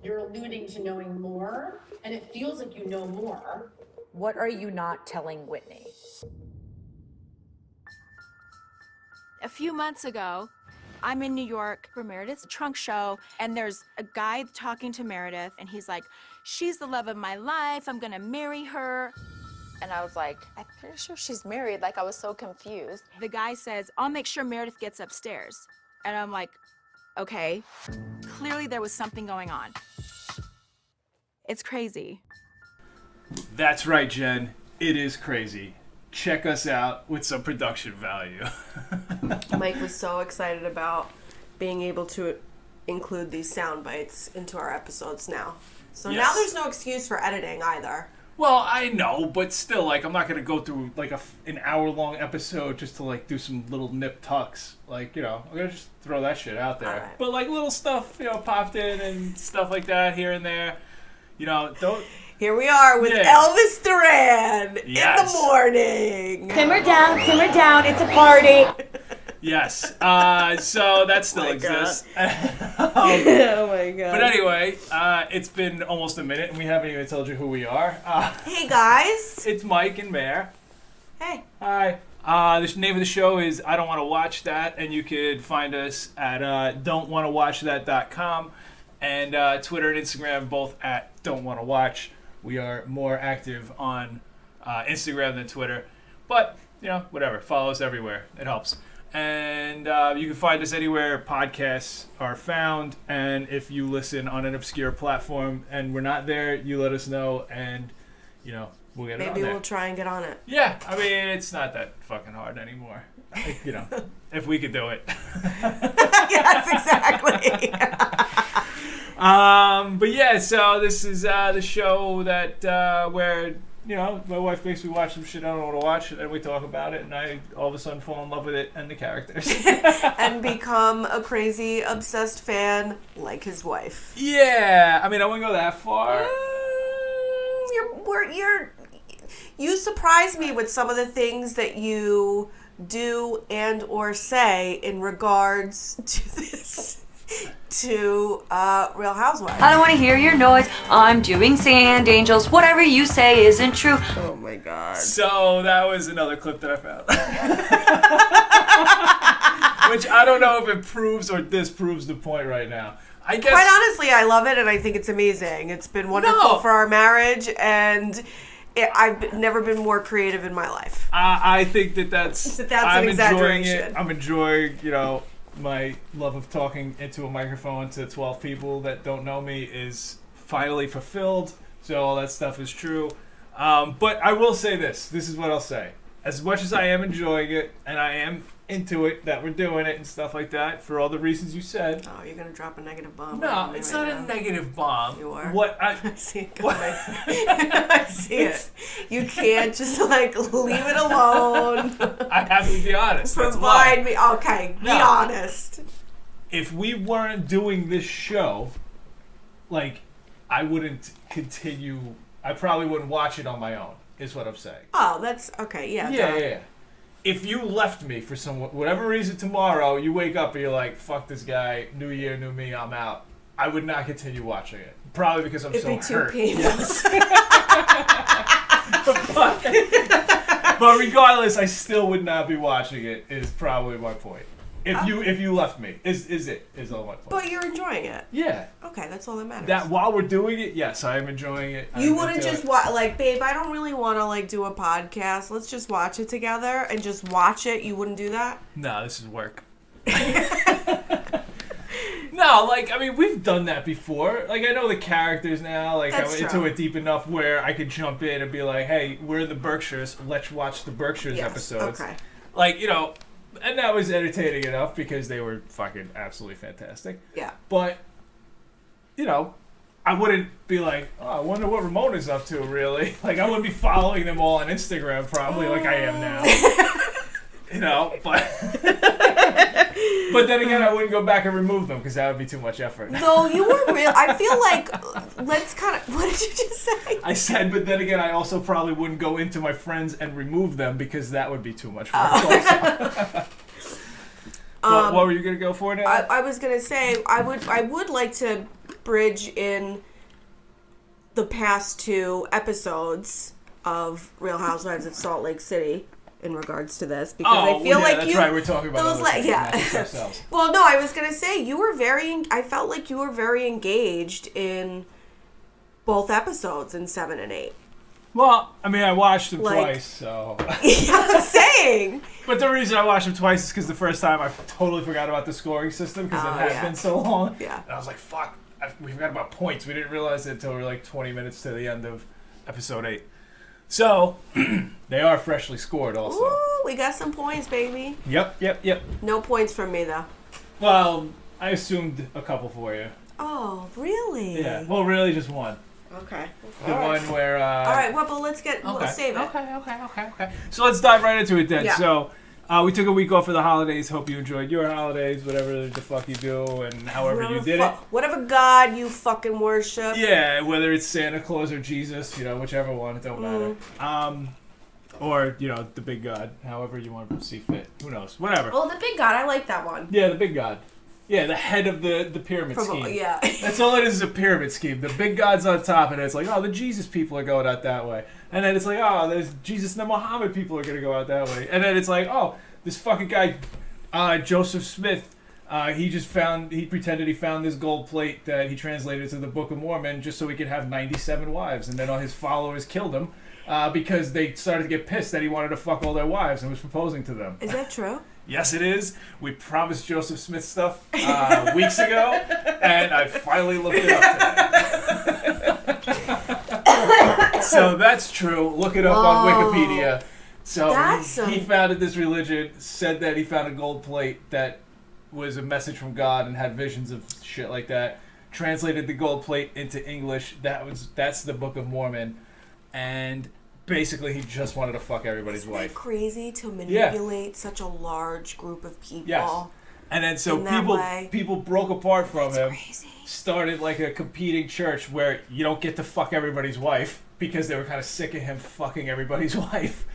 You're alluding to knowing more, and it feels like you know more. What are you not telling Whitney? A few months ago, I'm in New York for Meredith's trunk show, and there's a guy talking to Meredith, and he's like, she's the love of my life, I'm gonna marry her. And I was like, I'm pretty sure she's married. Like, I was so confused. The guy says, I'll make sure Meredith gets upstairs. And I'm like, okay. Clearly there was something going on. It's crazy. That's right, Jen. It is crazy. Check us out with some production value. Mike was so excited about being able to include these sound bites into our episodes now. So Yes. now there's no excuse for editing either. Well, I know, but still, like, I'm not going to go through, like, an hour-long episode just to, like, do some little nip tucks. Like, you know, I'm going to just throw that shit out there. Alright. But, like, little stuff, you know, popped in and stuff like that here and there. You know, don't... Here we are with Yeah. Elvis Duran in Yes. the morning. Simmer down, it's a party. Yes. So that still my exists. Oh my god. But anyway, it's been almost a minute, and we haven't even told you who we are. Hey guys. It's Mike and Mare. Hey. Hi. The name of the show is I Don't Want to Watch That, and you could find us at don'twantowatchthat.com and Twitter and Instagram both at Don't Want to Watch. We are more active on Instagram than Twitter, but you know, whatever. Follow us everywhere. It helps. And you can find us anywhere podcasts are found. And if you listen on an obscure platform and we're not there, you let us know, and you know, we'll get it on Maybe there. we'll try and get on it. Yeah, I mean, it's not that fucking hard anymore. Like, you know, if we could do it. Yes, exactly. But yeah, so this is the show that where, you know, my wife makes me watch some shit I don't want to watch, and we talk about it, and I all of a sudden fall in love with it and the characters. And become a crazy, obsessed fan like his wife. Yeah, I mean, I wouldn't go that far. You surprise me with some of the things that you do and or say in regards to this, to Real Housewives. I don't want to hear your noise. I'm doing sand angels. Whatever you say isn't true. Oh my god. So that was another clip that I found. Which I don't know if it proves or disproves the point right now. I guess. Quite honestly, I love it and I think it's amazing. It's been wonderful for our marriage, and I've never been more creative in my life. I think that's an exaggeration. Enjoying it. I'm enjoying, you know, my love of talking into a microphone to 12 people that don't know me is finally fulfilled. So all that stuff is true. But I will say this. This is what I'll say. As much as I am enjoying it and I am into it, that we're doing it and stuff like that, for all the reasons you said. Oh, you're going to drop a negative bomb. No, it's not a negative bomb. You are. What I see it coming. I see it. You can't just, like, leave it alone. I have to be honest. That's Provide why. me. Okay, be honest. If we weren't doing this show, like, I wouldn't continue. I probably wouldn't watch it on my own, is what I'm saying. Oh, that's okay. Yeah. Yeah. If you left me for whatever reason tomorrow, you wake up and you're like, fuck this guy, new year, new me, I'm out. I would not continue watching it. Probably because I'm so hurt. Yes. But regardless, I still would not be watching it, is probably my point. If you left me, is all my point. But you're enjoying it. Yeah. Okay, that's all that matters. That while we're doing it, yes, I am enjoying it. You wouldn't just like, babe, I don't really want to like do a podcast. Let's just watch it together and just watch it. You wouldn't do that? No, this is work. No, like, I mean, we've done that before. Like, I know the characters now. Like, I'm into it deep enough where I could jump in and be like, hey, we're in the Berkshires. Let's watch the Berkshires episodes. Okay. Like, you know, and that was entertaining enough because they were fucking absolutely fantastic. Yeah. But, you know, I wouldn't be like, oh, I wonder what Ramona's up to, really. Like, I wouldn't be following them all on Instagram probably like I am now. You know, but then again, I wouldn't go back and remove them because that would be too much effort. No, you were real. I feel like, let's kind of, what did you just say? I said, but then again, I also probably wouldn't go into my friends and remove them because that would be too much work also. What were you going to go for now? I was going to say, I would like to bridge in the past 2 episodes of Real Housewives of Salt Lake City in regards to this, because I feel like that's you. right. We're talking about those other things, yeah. not just ourselves. Well, no, I was gonna say I felt like you were very engaged in both episodes in 7 and 8. Well, I mean, I watched them Like- twice, so. I'm saying. But the reason I watched them twice is because the first time I totally forgot about the scoring system because Oh, it had yeah. been so long. Yeah. And I was like, fuck, we forgot about points. We didn't realize it until we were like 20 minutes to the end of episode 8. So, they are freshly scored also. Ooh, we got some points, baby. Yep. No points from me though. Well, I assumed a couple for you. Oh, really? Yeah. Well, really just one. Okay. The one where... All right, well, but we'll save it. Okay. So let's dive right into it then. Yeah. So, we took a week off for the holidays. Hope you enjoyed your holidays, whatever the fuck you do, and however you did it. Whatever God you fucking worship. Yeah, whether it's Santa Claus or Jesus, whichever one, it don't matter. Or, the big God, however you want to see fit. Who knows? Whatever. Oh, the big God, I like that one. Yeah, the big God. Yeah, the head of the pyramid scheme. Yeah. That's all it is a pyramid scheme. The big God's on top, and it's like, oh, the Jesus people are going out that way. And then it's like, oh, there's Jesus and the Muhammad people are going to go out that way. And then it's like, oh, this fucking guy, Joseph Smith, he pretended he found this gold plate that he translated to the Book of Mormon just so he could have 97 wives. And then all his followers killed him because they started to get pissed that he wanted to fuck all their wives and was proposing to them. Is that true? Yes, it is. We promised Joseph Smith stuff weeks ago, and I finally looked it up today. So that's true. Look it up on Wikipedia. So he founded this religion, said that he found a gold plate that was a message from God and had visions of shit like that. Translated the gold plate into English. That's the Book of Mormon, and basically he just wanted to fuck everybody's Isn't wife. that crazy to manipulate such a large group of people? Yes. And then so people broke apart from him, started like a competing church where you don't get to fuck everybody's wife because they were kind of sick of him fucking everybody's wife.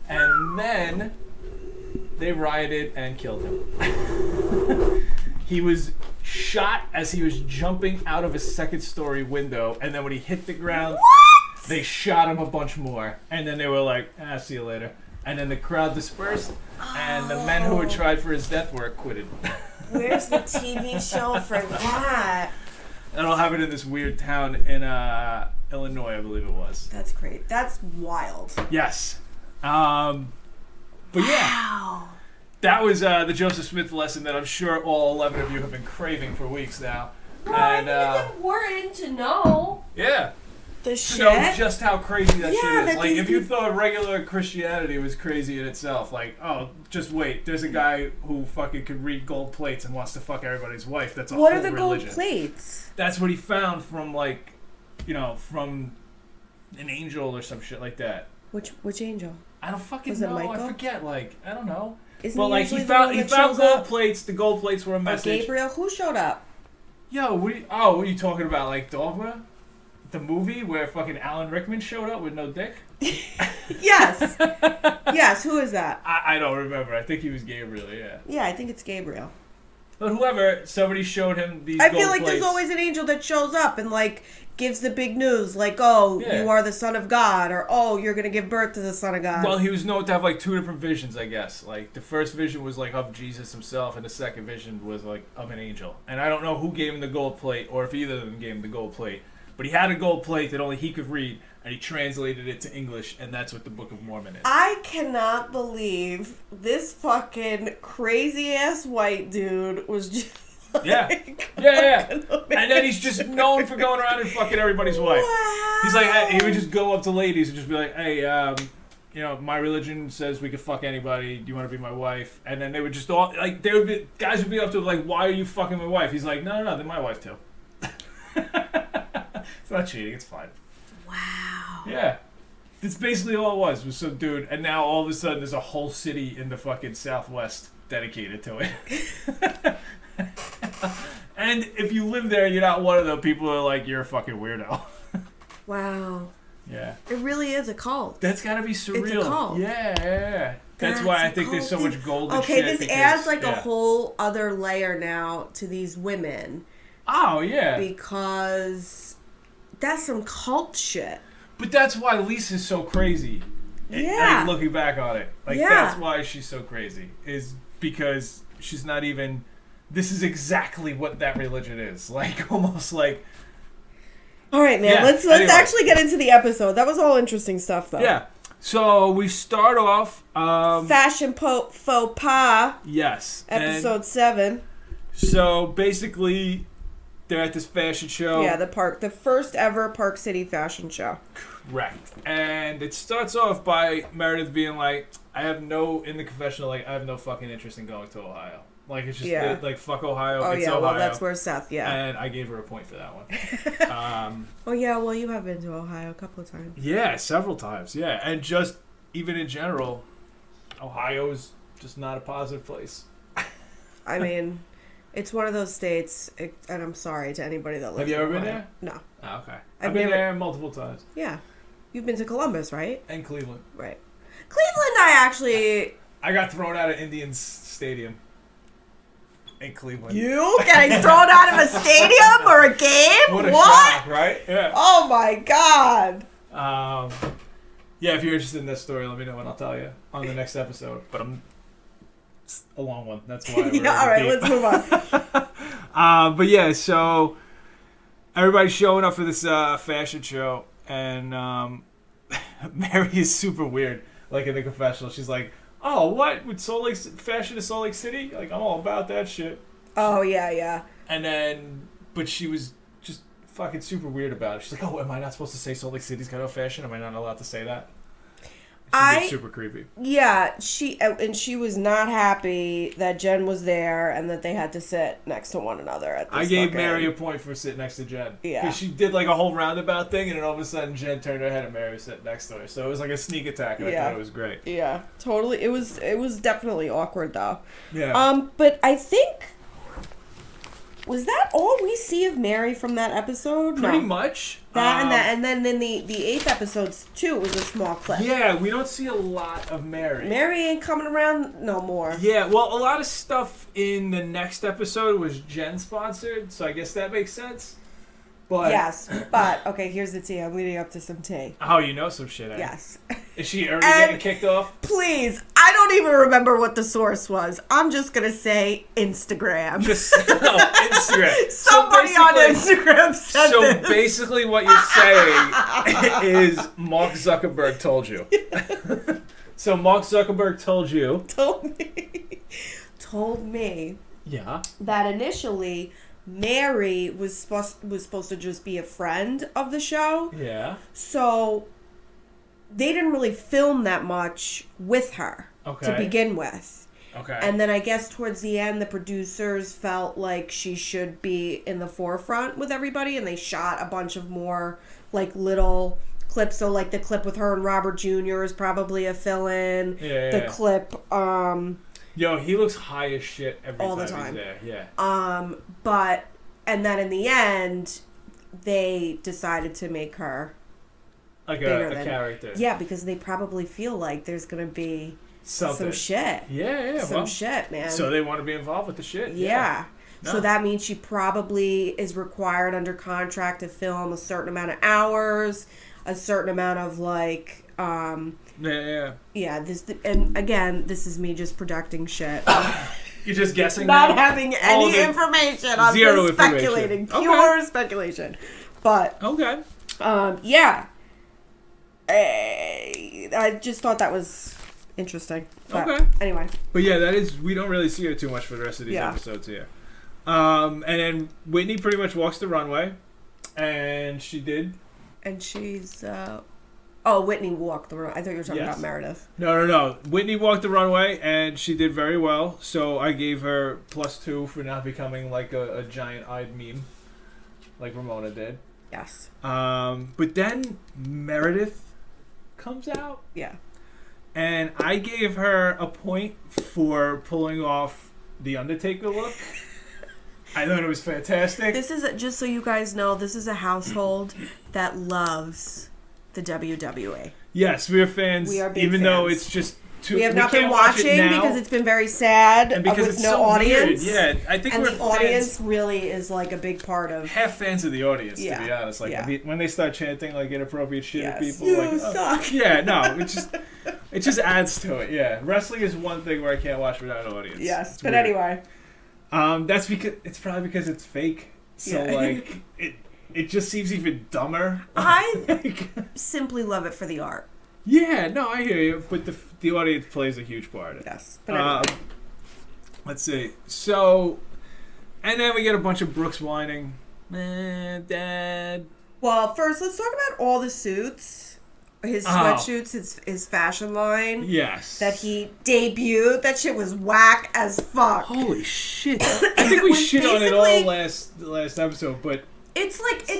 And then they rioted and killed him. He was shot as he was jumping out of a second-story window, and then when he hit the ground, they shot him a bunch more. And then they were like, see you later. And then the crowd dispersed, and the men who were tried for his death were acquitted. Where's the TV show for that? And I'll have it in this weird town in Illinois, I believe it was. That's great. That's wild. Yes. But yeah. Wow. That was the Joseph Smith lesson that I'm sure all 11 of you have been craving for weeks now. I think it's important to know. Yeah. The To shit. know just how crazy that shit is. that Like, these if you thought regular Christianity was crazy in itself, like, oh, just wait. There's a guy who fucking could read gold plates and wants to fuck everybody's wife. That's a What whole are the religion. gold plates? That's what he found from, like, from an angel or some shit like that. Which angel? I don't fucking Was it know. I Michael? forget. Like, I don't know. Isn't Well, he like usually he the found one he that found shows gold up? plates. The gold plates were a Or message. Gabriel? Who showed up? Yo, what are you talking about? Like Dogma, the movie where fucking Alan Rickman showed up with no dick? Yes. Yes, who is that? I don't remember. I think he was Gabriel. Yeah. Yeah, I think it's Gabriel. But whoever, somebody showed him these. I gold feel like plates. there's always an angel that shows up and like gives the big news, like, oh, Yeah. you are the son of God, or oh, you're gonna give birth to the son of God. Well, he was known to have like 2 different visions, I guess. Like the first vision was like of Jesus himself, and the second vision was like of an angel. And I don't know who gave him the gold plate, or if either of them gave him the gold plate. But he had a gold plate that only he could read, and he translated it to English, and that's what the Book of Mormon is. I cannot believe this fucking crazy ass white dude was just Yeah. Yeah. And then he's just known for going around and fucking everybody's wife. Wow. He's like, hey, he would just go up to ladies and just be like, hey, my religion says we can fuck anybody. Do you want to be my wife? And then they would just all, like, guys would be up to him, like, why are you fucking my wife? He's like, no, they're my wife too. It's not cheating, it's fine. Wow. Yeah. That's basically all it was some dude, and now all of a sudden there's a whole city in the fucking Southwest dedicated to it. And if you live there, you're not one of the people who are like, you're a fucking weirdo. Wow. Yeah. It really is a cult. That's gotta be surreal. It's a cult. Yeah. That's why I think there's so much gold and Okay, shit. this adds like a whole other layer now to these women Oh, yeah. because that's some cult shit. But that's why Lisa's so crazy. Yeah. Like, looking back on it. Like, Yeah. that's why she's so crazy. Is because she's not even... This is exactly what that religion is. Like, almost like... All right, man. Yeah, Let's anyway. actually get into the episode. That was all interesting stuff, though. Yeah. So, we start off... Fashion faux pas, yes. episode 7. So, basically, they're at this fashion show. Yeah, the first ever Park City fashion show. Correct. And it starts off by Meredith being like, in the confessional, like, I have no fucking interest in going to Ohio. Like, it's just, like, fuck Ohio. Oh, it's yeah, Ohio. well, that's where Seth, And I gave her a point for that one. Oh, yeah, well, you have been to Ohio a couple of times. Yeah, several times, yeah. And just, even in general, Ohio's just not a positive place. I mean, it's one of those states, and I'm sorry to anybody that lives Have you in ever been Ohio. there? No. Oh, okay. I've I've been never- there multiple times. Yeah. You've been to Columbus, right? And Cleveland. Right. Cleveland, I actually... I got thrown out of Indians Stadium. In Cleveland. You getting thrown out of a stadium or a game? What a shock, right? Yeah. Oh, my God. Yeah, if you're interested in this story, let me know and I'll tell you on the next episode. But it's a long one. That's why. Yeah, all right, let's move on. But yeah, so everybody's showing up for this fashion show, and Mary is super weird. Like in the confessional, she's like, "Oh, what with Salt Lake fashion in Salt Lake City? Like I'm all about that shit." Oh, yeah, yeah. And then, but she was just fucking super weird about it. She's like, "Oh, am I not supposed to say Salt Lake City's got no fashion? Am I not allowed to say that?" She's super creepy. Yeah, she was not happy that Jen was there and that they had to sit next to one another at this I gave fucking... Mary a point for sitting next to Jen. Yeah. Because she did like a whole roundabout thing, and then all of a sudden Jen turned her head and Mary was sitting next to her. So it was like a sneak attack, and I thought it was great. Yeah, totally. It was definitely awkward though. Yeah. But I think... Was that all we see of Mary from that episode? Pretty No. much. And then in the 8th episodes too, it was a small clip. Yeah, we don't see a lot of Mary. Mary ain't coming around no more. Yeah, well, a lot of stuff in the next episode was Jen sponsored, so I guess that makes sense. But Yes, but okay, here's the tea. I'm leading up to some tea. oh, you know some shit, eh? Yes. Is she already And- getting kicked off? Please, I don't even remember what the source was. I'm just gonna say Instagram. Just Instagram. Somebody So on basically- Instagram said So this. basically what you're saying is Mark Zuckerberg told you. So Mark Zuckerberg told you. Told me Yeah. that initially Mary was supposed to just be a friend of the show. Yeah. So they didn't really film that much with her to Okay. begin with. Okay. And then I guess towards the end, the producers felt like she should be in the forefront with everybody, and they shot a bunch of more like little clips. So like the clip with her and Robert Jr. is probably a fill-in. Yeah, The yeah. clip, Yo, he looks high as shit every All the time time. he's there. Yeah. but and then in the end, they decided to make her Like bigger a than character. Yeah, because they probably feel like there's gonna be Something. some shit. Yeah. Some Well, shit, man. so they want to be involved with the shit. Yeah. No. So that means she probably is required under contract to film a certain amount of hours, a certain amount of like, Yeah. and again, this is me just projecting shit. You're just guessing Not now? having All any the- information. I'm zero just information. speculating. Okay. Pure speculation. But, Okay. yeah. I just thought that was interesting. But Okay. Anyway. But yeah, we don't really see her too much for the rest of these Yeah. episodes here. And then Whitney pretty much walks the runway, and she did. And she's, Whitney walked the road. I thought you were talking Yes. about Meredith. No. Whitney walked the runway, and she did very well. So I gave her +2 for not becoming like a giant-eyed meme, like Ramona did. Yes. But then Meredith comes out, Yeah. and I gave her a point for pulling off the Undertaker look. I thought it was fantastic. This is, just so you guys know, this is a household that loves the WWE. Yes, we are fans. We are big even though fans. it's just We have not been can't watch it watching now, because it's been very sad and because with it's no so audience. weird. Yeah, I think And we're the fans. audience really is like a big part of. Half fans of the audience, to be Yeah, honest. Like yeah. when they start chanting like inappropriate shit at Yes. people, You like suck. yeah, no, it just adds to it. Yeah, wrestling is one thing where I can't watch without an audience. Yes, It's but weird. anyway. That's because it's probably because it's fake. So Yeah. like it just seems even dumber. I Like, simply love it for the art. yeah, no, I hear you, but the audience plays a huge part. Yes, but anyway. Let's see. So, and then we get a bunch of Brooks whining. Dad. Well, first, let's talk about all the suits, his Oh. sweatshirts, his fashion line Yes. that he debuted. That shit was whack as fuck. Holy shit! I think we was shit on it all basically- last episode, but It's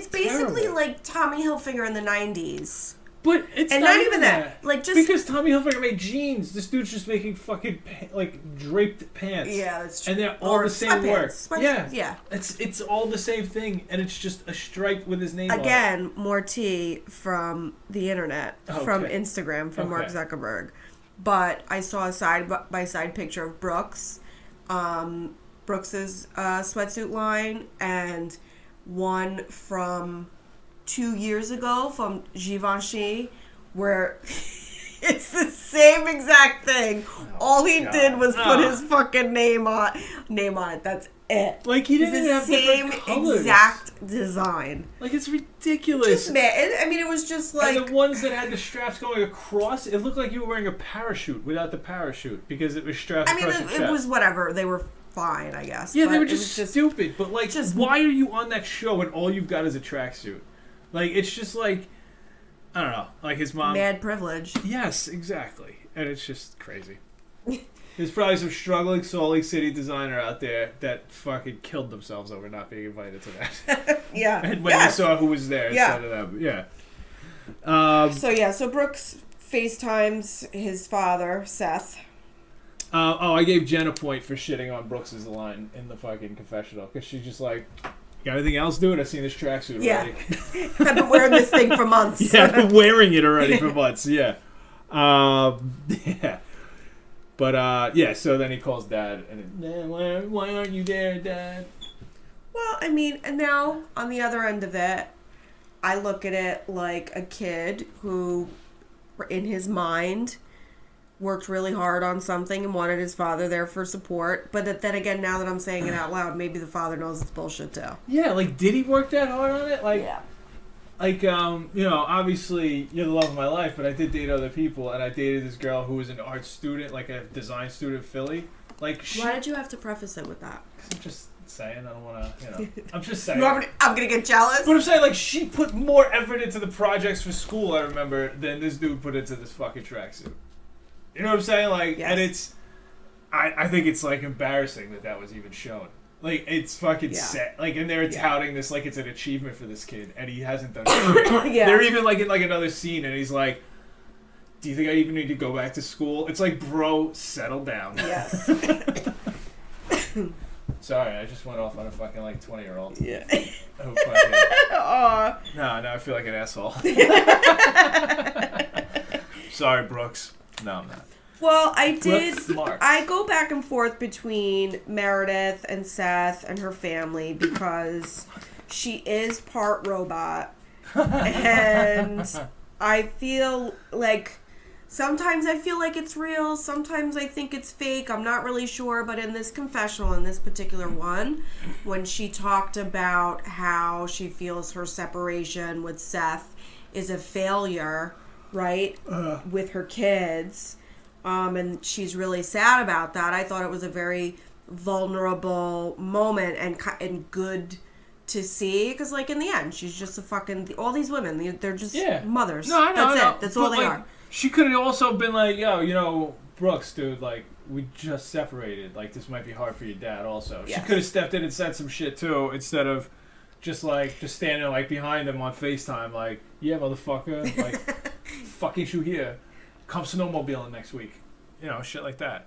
basically terrible. like Tommy Hilfiger in the 90s. it's And not even that. Like, just. because Tommy Hilfiger made jeans. This dude's just making fucking like draped pants. Yeah, that's true. And they're all Or the same work. sweatpants. Yeah, Yeah. It's all the same thing, and it's just a stripe with his name on it. Again, more tea from the internet, from Okay. Instagram, from Mark Okay. Zuckerberg. But I saw a side-by-side picture of Brooks's sweatsuit line, and one from 2 years ago from Givenchy, where it's the same exact thing. All he God. did was put Ah. his fucking name on it. That's it. Like, he It's didn't the have same different colors. exact design. Like, it's ridiculous. Just man, I mean, it was just like And the ones that had the straps going across, it looked like you were wearing a parachute without the parachute because it was strapped I mean, across your chest. it was whatever. They were fine, I guess. Yeah, but they were it was just stupid. But like, just- why are you on that show and all you've got is a tracksuit? Like, it's just like, I don't know. Like his mom. mad privilege. Yes, exactly. And it's just crazy. There's probably some struggling Salt Lake City designer out there that fucking killed themselves over not being invited to that. Yeah. And when Yes. they saw who was there Yeah. instead of them. Yeah. So Brooks FaceTimes his father, Seth. I gave Jen a point for shitting on Brooks's line in the fucking confessional because she's just like, "You got anything else, dude? I've seen this tracksuit Yeah. already." I've been wearing this thing for months. Yeah, I've been wearing it already for months. Yeah. Yeah. But yeah. So then he calls Dad, and why aren't you there, Dad? Well, I mean, and now on the other end of it, I look at it like a kid who, in his mind, worked really hard on something and wanted his father there for support. But then again, now that I'm saying it out loud, maybe the father knows it's bullshit too. Yeah. Like, did he work that hard on it? Like, Yeah. like you know, obviously you're the love of my life, but I did date other people, and I dated this girl who was an art student, like a design student in Philly. Like, Why did you have to preface it with that? I'm just saying. I don't want to, you know. I'm just saying. I'm gonna get jealous. But I'm saying, like, she put more effort into the projects for school, I remember, than this dude put into this fucking tracksuit. You know what I'm saying? Like, Yes. and it's, I think it's, like, embarrassing that was even shown. Like, it's fucking Yeah. sad. Like, and they're Yeah. touting this like it's an achievement for this kid, and he hasn't done shit. Yeah. They're even, like, in, like, another scene, and he's like, do you think I even need to go back to school? It's like, bro, settle down. Yes. Sorry, I just went off on a fucking, like, 20-year-old. Yeah. Oh, fucking... Aw. No, I feel like an asshole. Sorry, Brooks. No, I'm not. Well, I did. Brooks Marks. I go back and forth between Meredith and Seth and her family because she is part robot, and I feel like sometimes I feel like it's real, sometimes I think it's fake. I'm not really sure, but in this confessional, in this particular one, when she talked about how she feels her separation with Seth is a failure, right, with her kids. And she's really sad about that. I thought it was a very vulnerable moment and good to see because, like, in the end, she's just a fucking all these women. They're just mothers. No, I know. That's I know. it. That's all But, they like, are. She could have also been like, yo, you know, Brooks, dude, like, we just separated. Like, this might be hard for your dad also. Yes. She could have stepped in and said some shit, too, instead of just standing, like, behind him on FaceTime, like, yeah, motherfucker, like, fucking shoot here. Come snowmobiling next week. You know, shit like that.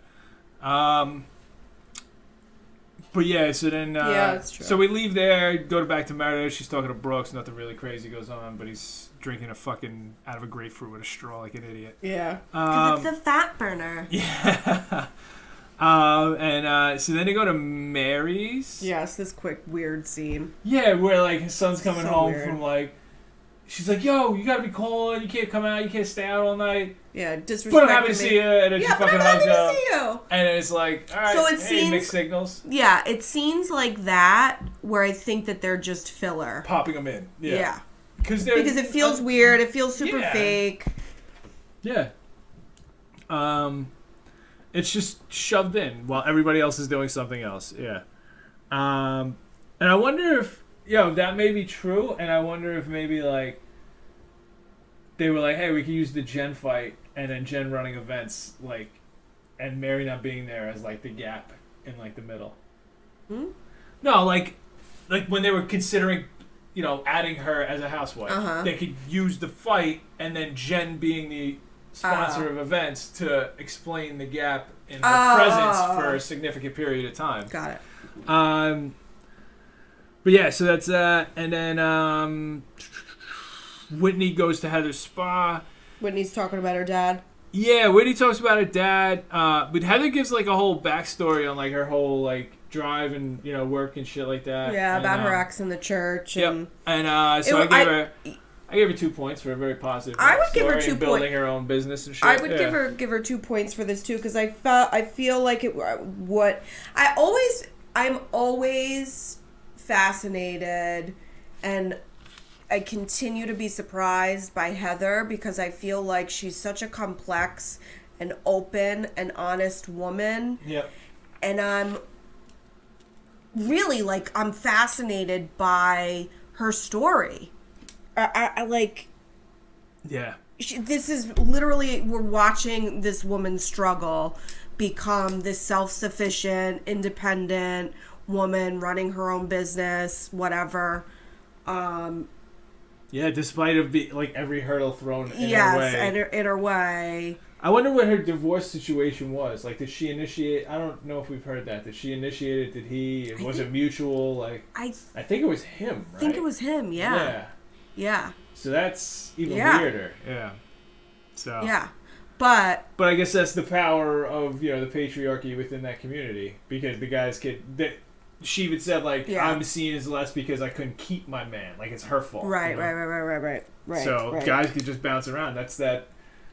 But yeah, so then Yeah, that's true. so we leave there, go back to Mare. She's talking to Brooks. Nothing really crazy goes on, but he's drinking a fucking out of a grapefruit with a straw like an idiot. Yeah. Because it's a fat burner. Yeah. So then they go to Mary's. Yes, this quick weird scene. Yeah, where like his son's coming So home weird. from like, she's like, "Yo, you gotta be calling. You can't come out. You can't stay out all night." Yeah, disrespecting But I'm happy to me. see you. And then she Yeah, but fucking I'm hugs happy to up. see you. And it's like, all right, So it hey, seems- mixed signals, Yeah, it seems like that where I think that they're just filler. popping them in. Yeah, Yeah. because Because it feels weird. It feels super Yeah. fake. Yeah. It's just shoved in while everybody else is doing something else. Yeah. And I wonder if, that may be true. And I wonder if maybe like they were like, hey, we could use the Jen fight and then Jen running events, like, and Mary not being there as like the gap in like the middle. No, like when they were considering, adding her as a housewife, they could use the fight and then Jen being the sponsor of events to explain the gap in her presence for a significant period of time. Got it. But yeah, so that's that. And then Whitney goes to Heather's spa. Whitney's talking about her dad. Yeah, Whitney talks about her dad. But Heather gives like a whole backstory on like her whole like drive and work and shit like that. Yeah, and, about her ex in the church. Yep. And And so I gave her 2 points for a very positive. I would give her story 2 and building her own business and shit. I would give her 2 points for this too because I feel like I'm always fascinated and I continue to be surprised by Heather because I feel like she's such a complex and open and honest woman. Yep. And I'm really I'm fascinated by her story. I like. Yeah. This is literally, we're watching this woman struggle, become this self-sufficient, independent woman running her own business, whatever. Yeah, despite of like every hurdle thrown in her way. Yes, in her way. I wonder what her divorce situation was. Like, did she initiate? I don't know if we've heard that. Did she initiate it? Did he? Was it mutual? Like, I think it was him. Right? I think it was him. Yeah. Yeah. So that's even weirder. Yeah. So. Yeah, but I guess that's the power of the patriarchy within that community, because the guys she even said like I'm seen as less because I couldn't keep my man. Like it's her fault. Right. So guys could just bounce around. That's that.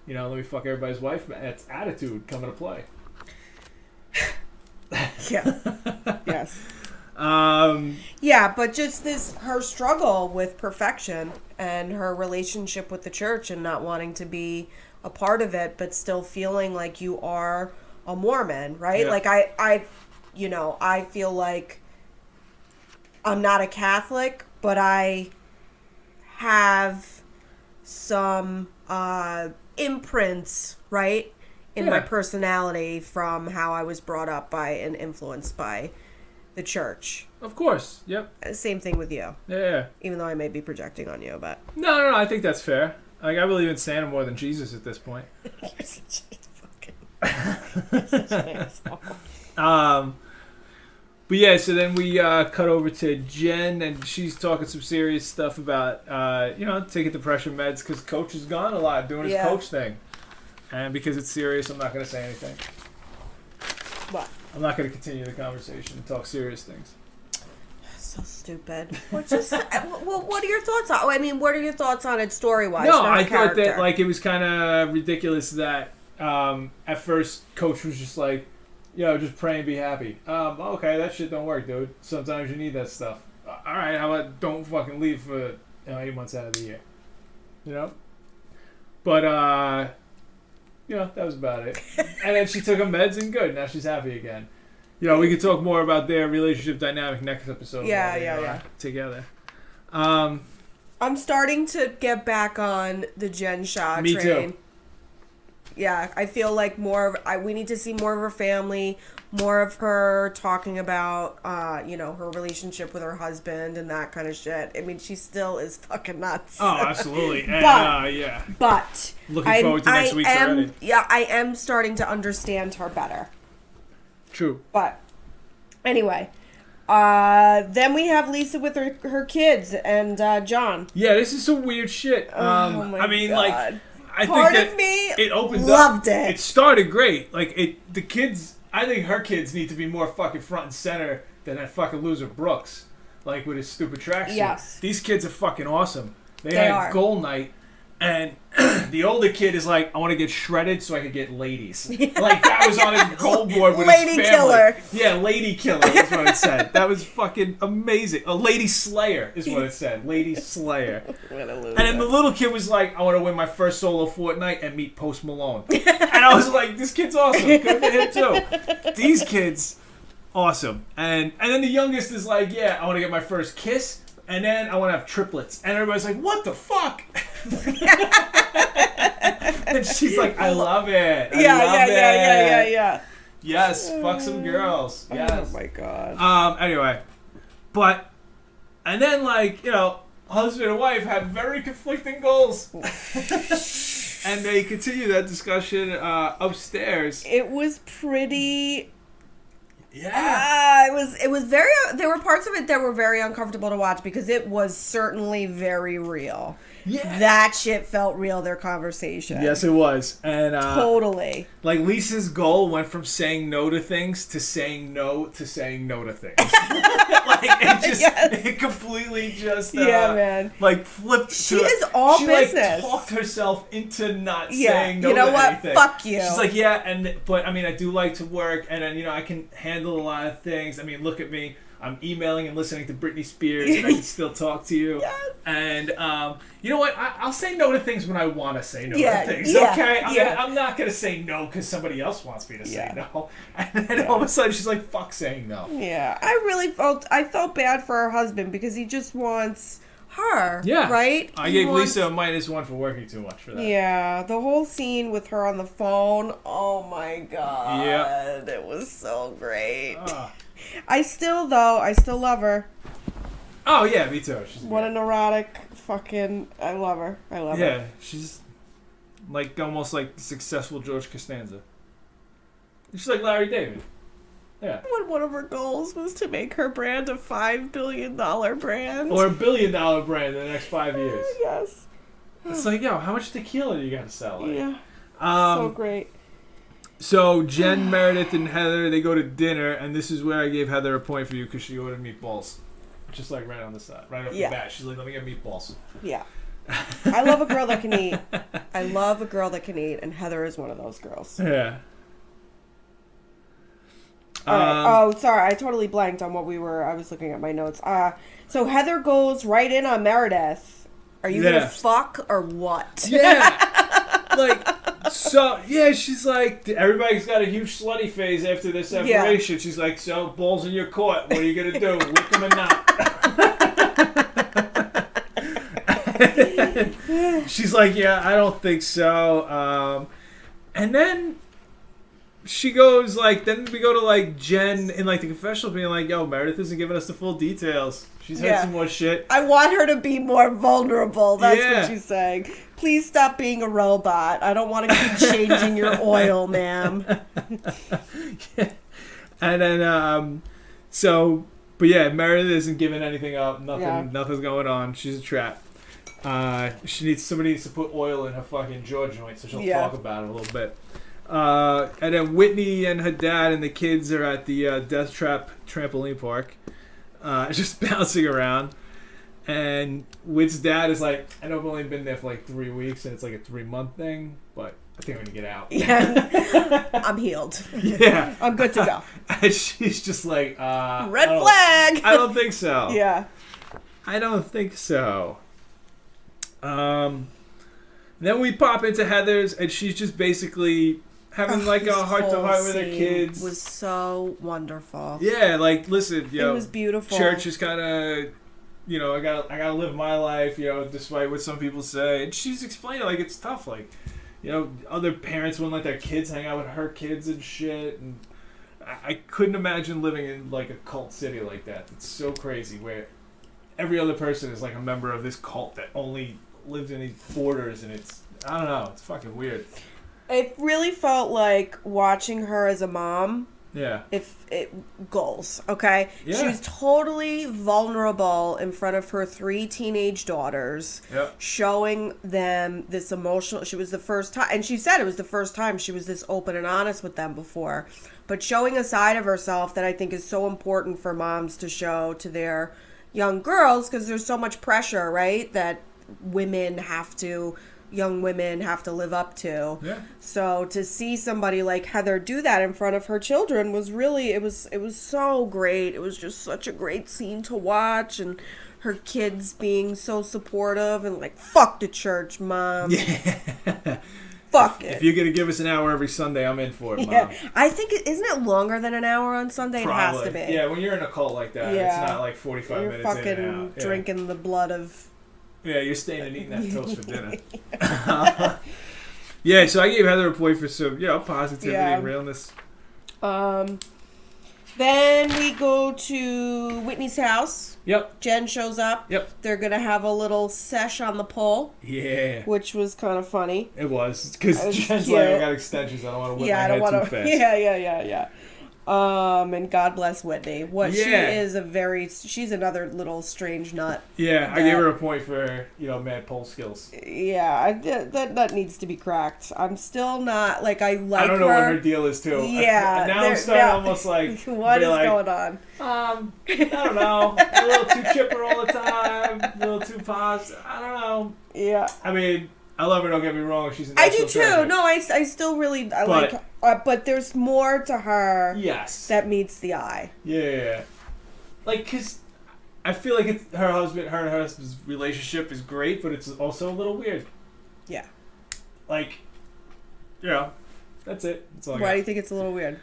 Let me fuck everybody's wife. That's attitude coming to play. Yeah. Yes. Yeah, but just her struggle with perfection and her relationship with the church and not wanting to be a part of it, but still feeling like you are a Mormon, right? Yeah. Like I feel like I'm not a Catholic, but I have some imprints, right, in my personality from how I was brought up by and influenced by the church. Of course. Yep. Same thing with you. Yeah. Even though I may be projecting on you, but No. I think that's fair. Like I believe in Santa more than Jesus at this point. you're such an asshole. But yeah, so then we cut over to Jen, and she's talking some serious stuff about, taking depression meds because Coach is gone a lot, doing his Coach thing. And because it's serious, I'm not going to say anything. What? I'm not going to continue the conversation and talk serious things. So stupid. What are your thoughts on? I mean, what are your thoughts on it story-wise? No, from I her thought that character? it was kind of ridiculous that at first Coach was just like, just pray and be happy. Okay, that shit don't work, dude. Sometimes you need that stuff. All right, how about don't fucking leave for 8 months out of the year, But that was about it. And then she took her meds and good. Now she's happy again. We could talk more about their relationship dynamic next episode. Yeah. Together. I'm starting to get back on the Jen Shah Me train. too. Yeah, I feel like we need to see more of her family, more of her talking about, her relationship with her husband and that kind of shit. I mean, she still is fucking nuts. Oh, absolutely. And, But looking forward to next week's already. Yeah, I am starting to understand her better. True. But anyway, Then we have Lisa with her kids and John. Yeah, this is some weird shit. Oh my I mean, God. like, I Part think of me it opened loved up. it. It started great. Like, the kids, I think her kids need to be more fucking front and center than that fucking loser Brooks. Like, with his stupid tracksuit. Yes. These kids are fucking awesome. They They had are. goal night. And the older kid is like, I want to get shredded so I can get ladies. Like, that was on his goal board with Lady his family. killer. Yeah, lady killer is what it said. That was fucking amazing. A lady slayer is what it said. Lady slayer. And then the little kid was like, I want to win my first solo Fortnite and meet Post Malone. And I was like, this kid's awesome. Good for him too. These kids, awesome. And then the youngest is like, yeah, I want to get my first kiss. And then I want to have triplets. And everybody's like, what the fuck? And she's like, I love it. Yeah. Yes, fuck some girls. Yes. Oh my God. Anyway. And then, like, you know, husband and wife had very conflicting goals. And they continue that discussion upstairs. It was pretty. Yeah. It was very. There were parts of it that were very uncomfortable to watch because it was certainly very real. Yeah. That shit felt real. Their conversation. Yes, it was. And Totally. like, Lisa's goal went from saying no to things to saying no to things. Like, it just, it completely just, Yeah, man. like, flipped. She is all business. Like, talked herself into not saying no you know to what? anything. Fuck you. She's like, yeah, but I mean, I do like to work, and then, you know, I can handle a lot of things. I mean, look at me. I'm emailing and listening to Britney Spears, and I can still talk to you. Yes. And you know what? I'll say no to things when I want to say no Yeah, to things. yeah, Okay, yeah. I'm not gonna say no because somebody else wants me to say Yeah. no. And then all of a sudden, she's like, "Fuck saying no." Yeah, I felt bad for her husband because he just wants her. Yeah. Right? I He gave wants- Lisa a -1 for working too much for that. Yeah, the whole scene with her on the phone. Oh my God. Yeah. It was so great. Ah. I still love her. Oh yeah, me too. She's What a great. neurotic fucking. I love her. Yeah, she's like almost like successful George Costanza. She's like Larry David. Yeah. When one of her goals was to make her brand a $5 billion brand. Or $1 billion brand in the next 5 years. Yes. It's like, yo, how much tequila do you gotta sell? Like, Yeah. So great. So Jen, Meredith, and Heather, they go to dinner, and this is where I gave Heather a point for you because she ordered meatballs. Just like right on the side, right off the bat. She's like, let me get meatballs. Yeah. I love a girl that can eat. I love a girl that can eat, and Heather is one of those girls. Yeah. All right. Oh, sorry. I totally blanked on what I was looking at my notes. So Heather goes right in on Meredith. Are you gonna fuck or what? Yeah. Like, so, yeah, she's like, everybody's got a huge slutty phase after their separation. Yeah. She's like, so, balls in your court. What are you going to do? Lick them or not? She's like, yeah, I don't think so. And then she goes, like, then we go to, like, Jen in, like, the confessional being like, yo, Meredith isn't giving us the full details. She's had some more shit. I want her to be more vulnerable. That's what she's saying. Please stop being a robot. I don't want to keep changing your oil, ma'am. Yeah. And then, but yeah, Meredith isn't giving anything up. Nothing's going on. She's a trap. Somebody needs to put oil in her fucking jaw joint so she'll talk about it a little bit. And then Whitney and her dad and the kids are at the Death Trap trampoline park, just bouncing around. And Whit's dad is like, I know I've only been there for like 3 weeks and it's like a 3-month thing, but I think I'm gonna get out. Yeah, I'm healed. Yeah, I'm good to go. And she's just like, red flag. I don't think so. Yeah, I don't think so. Then we pop into Heather's, and she's just basically having like a heart-to-heart with her kids. Was so wonderful. Yeah, like, listen, it was beautiful. Church is kind of, you know, I gotta live my life, you know, despite what some people say. And she's explaining like it's tough, like, you know, other parents wouldn't let their kids hang out with her kids and shit. And I couldn't imagine living in like a cult city like that. It's so crazy where every other person is like a member of this cult that only lives in these borders, and it's, I don't know, it's fucking weird. It really felt like watching her as a mom Yeah. Goals, okay? Yeah. She was totally vulnerable in front of her 3 teenage daughters, showing them this emotional. She was the first time, and she said it was the first time she was this open and honest with them before, but showing a side of herself that I think is so important for moms to show to their young girls, because there's so much pressure, right, that young women have to live up to. Yeah. So to see somebody like Heather do that in front of her children was really, it was so great. It was just such a great scene to watch, and her kids being so supportive and like, fuck the church, Mom. Yeah. Fuck it. If you're going to give us an hour every Sunday, I'm in for it, Mom. Yeah. I think, isn't it longer than an hour on Sunday? Probably. It has to be. Yeah, when you're in a cult like that, Yeah. it's not like 45 You're minutes in and fucking out. Yeah. drinking the blood of... Yeah, you're staying and eating that toast for dinner. Yeah, so I gave Heather a point for some, positivity and realness. Then we go to Whitney's house. Yep. Jen shows up. Yep. They're going to have a little sesh on the pole. Yeah. Which was kind of funny. It was. Because Jen's cute. like, I got extensions. I don't want to whip my head too fast. Yeah. And God bless Whitney. She's another little strange nut. Yeah, I gave her a point for, mad pole skills. Yeah, that nut needs to be cracked. I'm still not, I like her. I don't know what her deal is, too. Yeah. Now I'm starting almost like... What is going on? I don't know. A little too chipper all the time. A little too positive. I don't know. Yeah. I mean... I love her, don't get me wrong. She's an I do excellent too. character. No, I still really like her. But there's more to her that meets the eye. Yeah. Because I feel like her and her husband's relationship is great, but it's also a little weird. Yeah. That's it. That's all I got. Why do you think it's a little weird?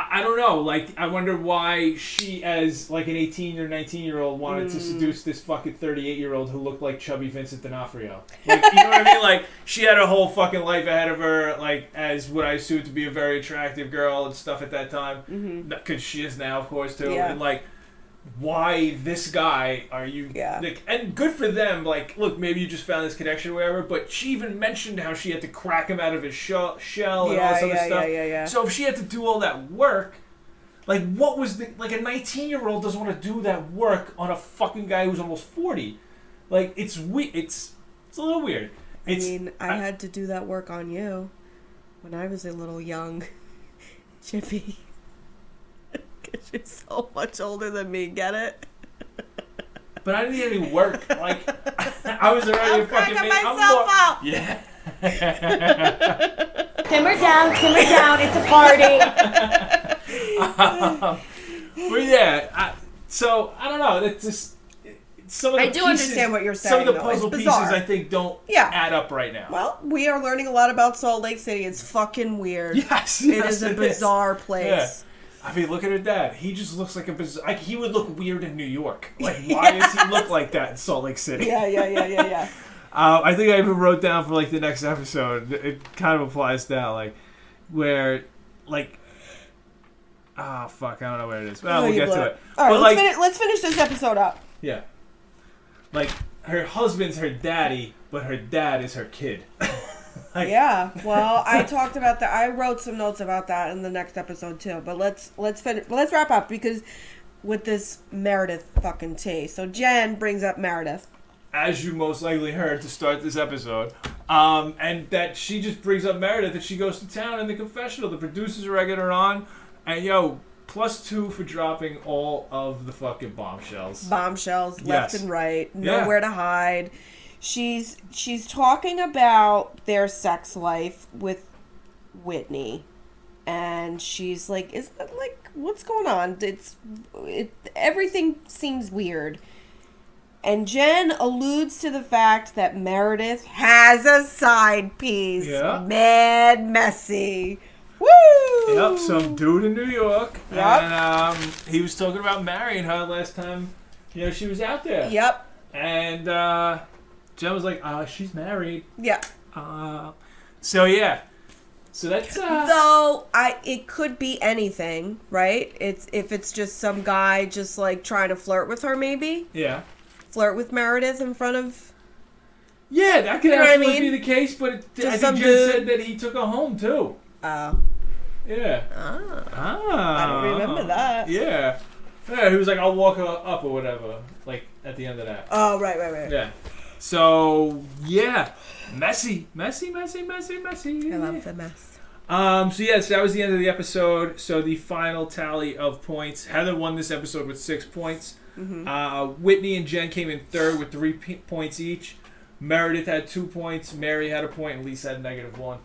I don't know. I wonder why she, as an 18 or 19-year-old, wanted to seduce this fucking 38-year-old who looked like chubby Vincent D'Onofrio. You know what I mean? She had a whole fucking life ahead of her, as what I assumed to be a very attractive girl and stuff at that time. Because she is now, of course, too. Yeah. And, why this guy are you... Yeah. And good for them. Look, maybe you just found this connection or whatever, but she even mentioned how she had to crack him out of his shell and all this other stuff. Yeah. So if she had to do all that work, what was a 19-year-old doesn't want to do that work on a fucking guy who's almost 40. It's weird. It's a little weird. I had to do that work on you when I was a little young chippy. Because you're so much older than me, get it? But I didn't need any work. I was already fucking myself out. Yeah. Simmer down, it's a party. But yeah, so I don't know. It's just some of the I do understand what you're saying. Some of the though. puzzle It's pieces bizarre. I think don't add up right now. Well, we are learning a lot about Salt Lake City. It's fucking weird. Yes, it is a bizarre place. Yeah. I mean, look at her dad. He just looks like a bizarre... he would look weird in New York. Why does he look like that in Salt Lake City? Yeah. I think I even wrote down for the next episode. It kind of applies now, where fuck, I don't know where it is. Well, we'll get to it. All right, let's finish this episode up. Yeah. Her husband's her daddy, but her dad is her kid. Yeah. Well, I talked about that. I wrote some notes about that in the next episode too. But let's finish. Let's wrap up because with this Meredith fucking tea. So Jen brings up Meredith, as you most likely heard to start this episode, and that she just brings up Meredith that she goes to town in the confessional. The producers are egging her on, and +2 for dropping all of the fucking bombshells. Left and right, nowhere to hide. She's talking about their sex life with Whitney, and she's like, "Is that what's going on? Everything seems weird." And Jen alludes to the fact that Meredith has a side piece. Yeah. Mad messy. Woo! Yep, some dude in New York. Yep. And he was talking about marrying her last time, she was out there. Yep. And Jen was like, she's married. Yeah. So yeah. So that's though it could be anything, right? If it's just some guy just trying to flirt with her, maybe. Yeah. Flirt with Meredith in front of Yeah, that could You know what I absolutely mean? be the case, but I think some Jen dude. said that he took her home, too. Oh. Yeah. I don't remember that. Yeah. Yeah, he was like, I'll walk her up or whatever, like, at the end of that. Oh, right. Yeah. So, yeah. Messy. I love the mess. So yes, that was the end of the episode. So the final tally of points. Heather won this episode with 6 points. Whitney and Jen came in third with 3 points each. Meredith had 2 points. Mary had a point, and Lisa had -1.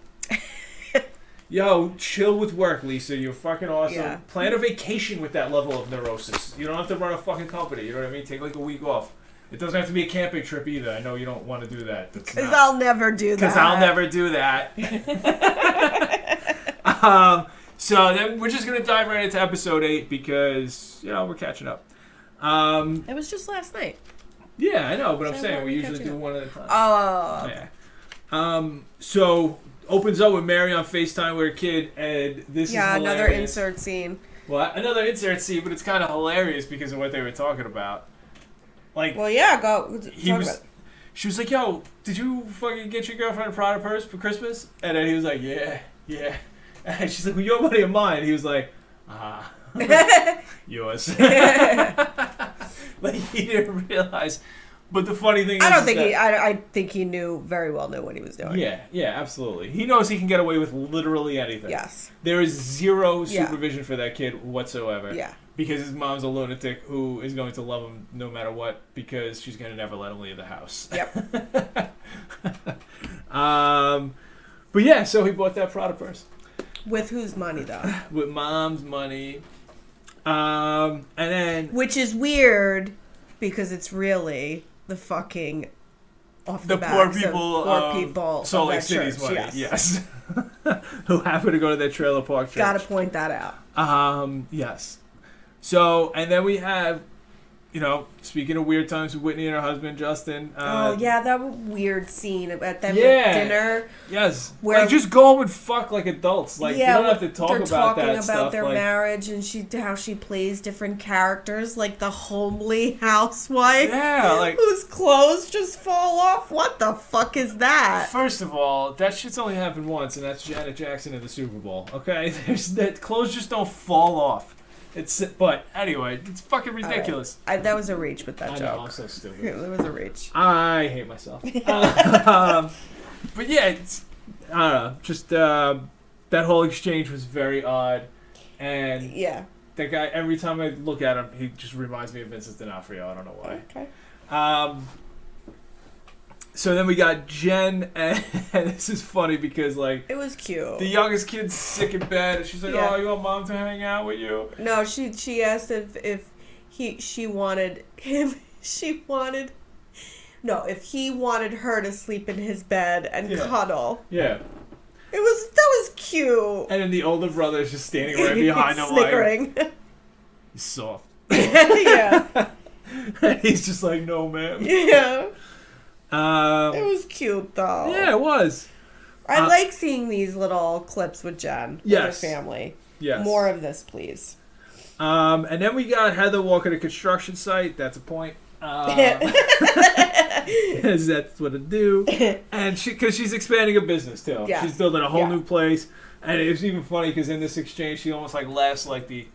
Yo, chill with work, Lisa. You're fucking awesome. Yeah. Plan a vacation with that level of neurosis. You don't have to run a fucking company. You know what I mean? Take like a week off. It doesn't have to be a camping trip either. I know you don't want to do that. Because I'll never do that. Because I'll never do that. So then we're just going to dive right into episode 8 because, we're catching up. It was just last night. Yeah, I know, but I'm So saying what we are we usually catching do up? one at a time. Oh. Yeah. So opens up with Mary on FaceTime with her kid, and this is hilarious. Another insert scene. Well, another insert scene, but it's kind of hilarious because of what they were talking about. Like, Well, yeah, go. she was like, "Yo, did you fucking get your girlfriend a Prada purse for Christmas?" And then he was like, "Yeah." And she's like, "Well, your money or mine?" He was like, "Yours." Like he didn't realize. But the funny thing is, I think he very well knew what he was doing. Yeah, absolutely. He knows he can get away with literally anything. Yes. There is zero supervision for that kid whatsoever. Yeah. Because his mom's a lunatic who is going to love him no matter what because she's going to never let him leave the house. Yep. But yeah, so he bought that Prada purse. With whose money, though? With mom's money. And then... Which is weird because it's really the fucking off the poor backs people of poor people Salt of Lake that City's church. money. Yes. Who happen to go to that trailer park church. Gotta point that out. Yes. So, and then we have, speaking of weird times with Whitney and her husband, Justin. That weird scene at them at dinner. Yes. Where, like, just go home and fuck like adults. Like, you don't have to talk about that stuff. They're talking about their like, marriage and how she plays different characters, like the homely housewife. Yeah, like... whose clothes just fall off. What the fuck is that? First of all, that shit's only happened once, and that's Janet Jackson in the Super Bowl, okay? That clothes just don't fall off. But anyway, it's fucking ridiculous. Right. That was a reach with that joke. I know, I'm so stupid. It was a reach. I hate myself. But yeah, I don't know. Just that whole exchange was very odd, and that guy. Every time I look at him, he just reminds me of Vincent D'Onofrio. I don't know why. Okay. So then we got Jen, and this is funny because, like... It was cute. The youngest kid's sick in bed, and she's like, oh, you want mom to hang out with you? No, she asked if she wanted him... if he wanted her to sleep in his bed and cuddle. Yeah. That was cute. And then the older brother is just standing right behind him snickering. Like... He's soft. Yeah. And he's just like, no, ma'am. Yeah. It was cute, though. Yeah, it was. I like seeing these little clips with Jen, with her family. Yes. More of this, please. And then we got Heather walking a construction site. That's a point. That's what I do. And because she's expanding a business, too. Yeah. She's building a whole new place. And it was even funny because in this exchange, she almost like laughs like the,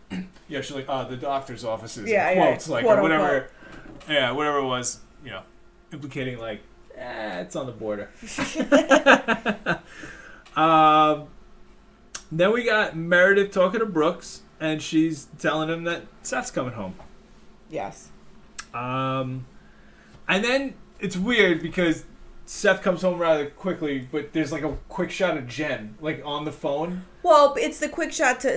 she's like, the doctor's offices. Quotes, like, or whatever. Yeah, whatever it was, implicating like, it's on the border. Then we got Meredith talking to Brooks, and she's telling him that Seth's coming home. Yes. And then it's weird because Seth comes home rather quickly, but there's like a quick shot of Jen, like on the phone. Well, it's the quick shot to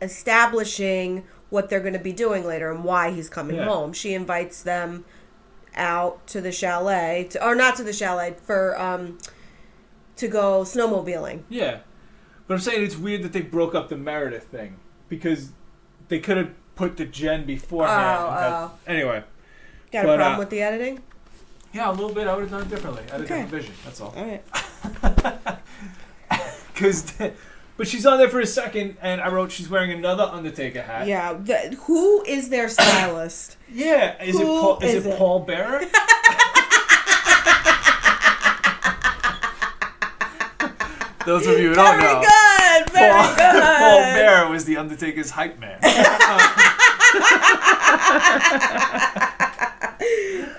establishing what they're going to be doing later and why he's coming home. She invites them out to the chalet, or not to the chalet, for to go snowmobiling. Yeah, but I'm saying it's weird that they broke up the Meredith thing because they could have put the Jen beforehand. Anyway, got a problem with the editing? Yeah, a little bit. I would have done it differently. I had a different vision. That's all. All right. But she's on there for a second, and I wrote she's wearing another Undertaker hat. Yeah. Who is their stylist? Yeah. Is it Paul Bearer? Those of you who don't know, Very Paul good. Mare was the Undertaker's hype man.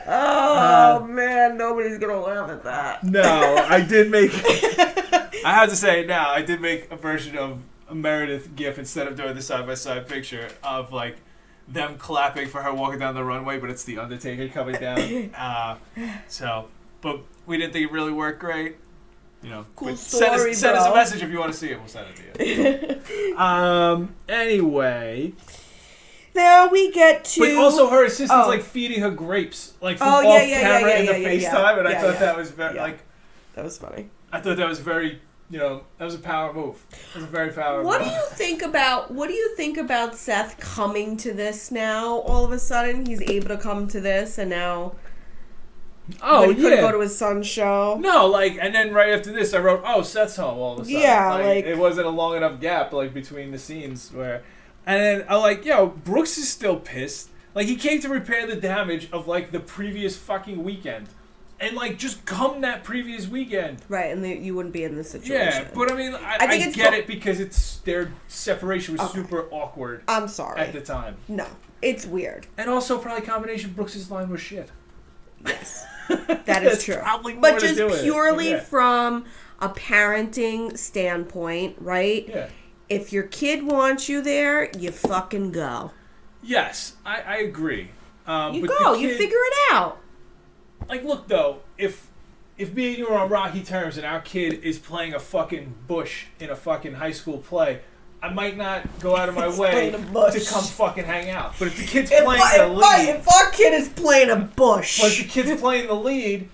Oh man, nobody's gonna laugh at that. No, I did make. I have to say now, I did make a version of a Meredith gif instead of doing the side by side picture of like them clapping for her walking down the runway, but it's the Undertaker coming down. But we didn't think it really worked great. You know, Cool but story, send us a bro. message if you want to see it. We'll send it to you. Anyway. Now we get to. But also her assistant's Oh. like feeding her grapes, like from Oh, off yeah, camera in the yeah, FaceTime, and I yeah, thought yeah. that was very Yeah. like. That was funny. I thought that was very, that was a power move. It was a very power What move. do you think about Seth coming to this now? All of a sudden, he's able to come to this, and now Oh, he couldn't yeah. go to his son's show. No, like, and then right after this, I wrote, "Oh, Seth's home." All of a sudden, Yeah, like- it wasn't a long enough gap, like between the scenes where, and then I like, yo, Brooks is still pissed. Like he came to repair the damage of like the previous fucking weekend, and like just come that previous weekend. Right, and you wouldn't be in this situation. Yeah, but I mean, I think it's get bo- it because it's their separation was Okay. super awkward I'm sorry. at the time, No, it's weird. and also probably a combination. Brooks's line was shit. Yes, that is That's true. probably more But to just do with it. purely Yeah. from a parenting standpoint, right? Yeah. If your kid wants you there, you fucking go. Yes, I agree. You but go. the You kid- figure it out. Like, look though, if me and you are on rocky terms and our kid is playing a fucking bush in a fucking high school play, I might not go out of my way playing a bush. to come fucking hang out. But if the kid's If playing the lead, if our kid is playing a bush, but if the kid's playing the lead,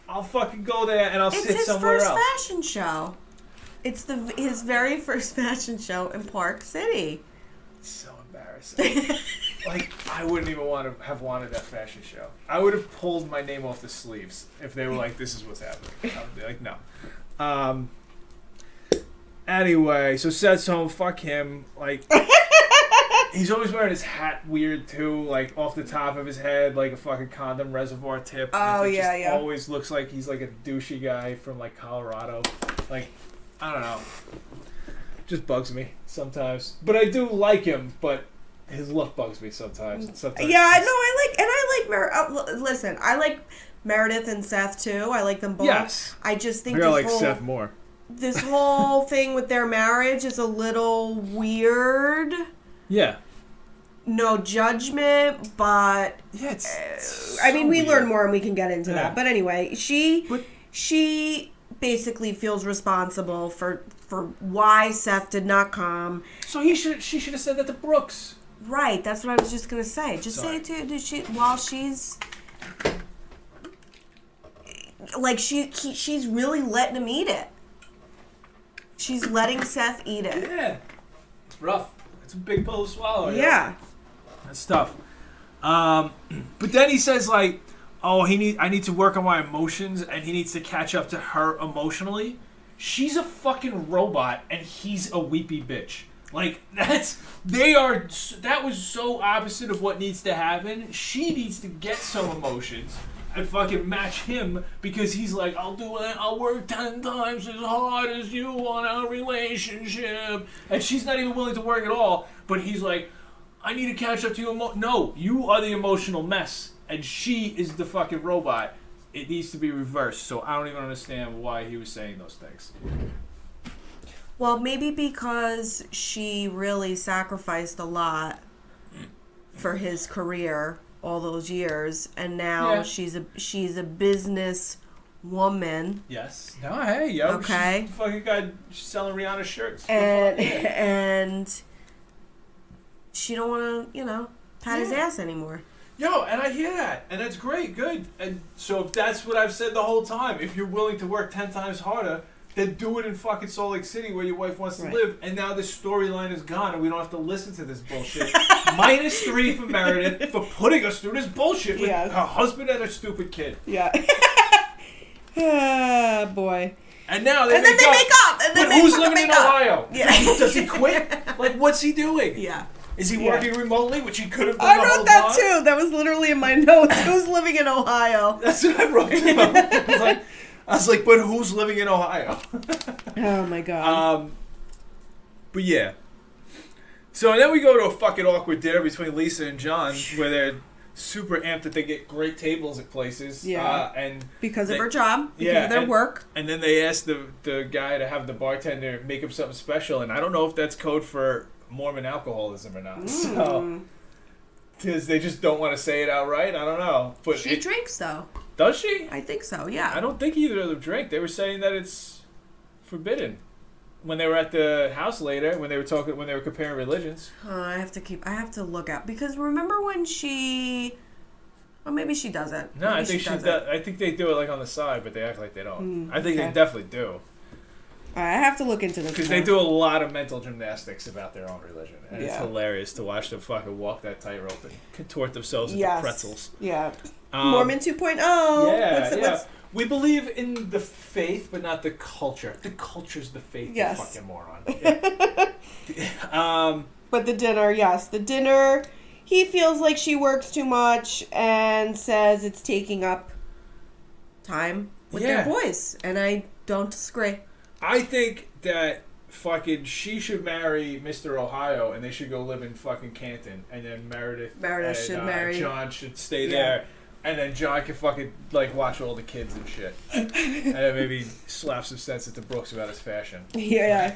I'll fucking go there and I'll it's sit his somewhere first else. fashion show. It's his very first fashion show in Park City. So embarrassing. Like, I wouldn't even have wanted that fashion show. I would have pulled my name off the sleeves if they were like, "This is what's happening." I would be like, "No." Anyway, so Seth's home. Fuck him. Like, he's always wearing his hat weird too, like off the top of his head, like a fucking condom reservoir tip. Oh, And it yeah, just yeah. Always looks like he's like a douchey guy from like Colorado. Like, I don't know. Just bugs me sometimes. But I do like him, but his look bugs me sometimes. Yeah, I like Meredith. Listen, I like Meredith and Seth too. I like them both. Yes. I just think I like Seth more. this whole thing with their marriage is a little weird. Yeah. No judgment, but Yeah, it's I mean, so we weird. learn more and we can get into Yeah. that. But anyway, she But- basically feels responsible for why Seth did not come. So she should have said that to Brooks. Right, that's what I was just gonna say. Just Sorry. say it to while she's like she's really letting him eat it. She's letting Seth eat it. Yeah. It's rough. It's a big pill to swallow. you know? Yeah. That's tough. But then he says like, "Oh, I need to work on my emotions, and he needs to catch up to her emotionally." She's a fucking robot, and he's a weepy bitch. Like that was so opposite of what needs to happen. She needs to get some emotions and fucking match him because he's like, I'll work 10 times as hard as you on our relationship, and she's not even willing to work at all. But he's like, I need to catch up to you. No, you are the emotional mess, and she is the fucking robot. It needs to be reversed. So I don't even understand why he was saying those things. Well, maybe because she really sacrificed a lot for his career all those years, and now Yeah. she's a business woman, Yes. No, hey, yo. Okay. She's fucking got she's selling Rihanna shirts. and Yeah. and she don't want to, pat his Yeah. ass anymore. Yo, and I hear that, and that's great, good. And so if that's what I've said the whole time, if you're willing to work 10 times harder, then do it in fucking Salt Lake City where your wife wants to Right. live, and now this storyline is gone, and we don't have to listen to this bullshit. -3 for Meredith for putting us through this bullshit with Yes. her husband and her stupid kid. Yeah. Ah, boy. And now they And then make they up. make up. And then But they who's fucking living in make up. Ohio? Yeah. Does he quit? Like, what's he doing? Yeah. Is he Yeah. working remotely, which he could have done I the whole wrote that time? too. That was literally in my notes. Who's living in Ohio? That's what I wrote down. I was like, I was like, but who's living in Ohio? Oh my god. But yeah. So then we go to a fucking awkward dinner between Lisa and John, where they're super amped that they get great tables at places. Yeah. And because of her job, because of their and, work. And then they asked the guy to have the bartender make him something special, and I don't know if that's code for Mormon alcoholism or not. So, because they just don't want to say it outright. I don't know. But She drinks though. Does she? I think so. Yeah. I don't think either of them drink. They were saying that it's forbidden. When they were at the house later, when they were comparing religions. I have to look up because remember when she. Well, maybe she doesn't. No, maybe I think she does. I think they do it like on the side, but they act like they don't. I think they definitely do. I have to look into this because they do a lot of mental gymnastics about their own religion, and it's hilarious to watch them fucking walk that tightrope and contort themselves into pretzels. Yeah. Mormon 2.0. Yeah. We believe in the faith, but not the culture. The culture's the faith, you fucking moron. Yeah. But the dinner, he feels like she works too much and says it's taking up time with their boys. And I don't disagree. I think that fucking she should marry Mr. Ohio and they should go live in fucking Canton. And then Meredith should marry. John should stay there. And then John can fucking, like, watch all the kids and shit. And then maybe slap some sense into Brooks about his fashion. Yeah.